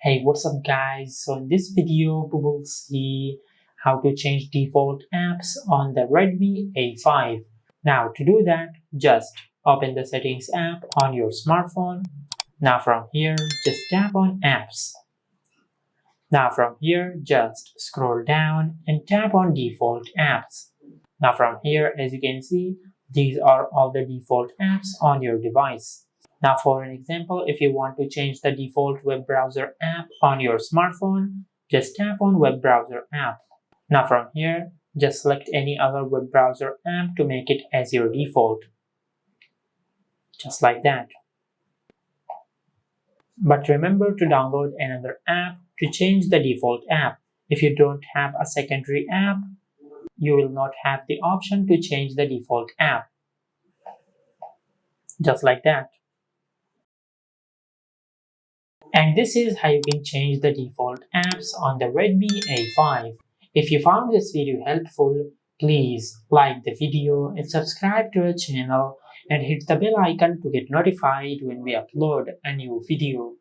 Hey, what's up guys? So in this video we will see how to change default apps on the Redmi A5. Now to do that, just open the settings app on your smartphone. Now from here, just tap on apps. Now from here, just scroll down and tap on default apps. Now from here, as you can see, these are all the default apps on your device. Now for an example, if you want to change the default web browser app on your smartphone, just tap on web browser app. Now from here, just select any other web browser app to make it as your default. Just like that. But remember to download another app to change the default app. If you don't have a secondary app, you will not have the option to change the default app. Just like that. And this is how you can change the default apps on the Redmi A5. If you found this video helpful, please like the video and subscribe to our channel and hit the bell icon to get notified when we upload a new video.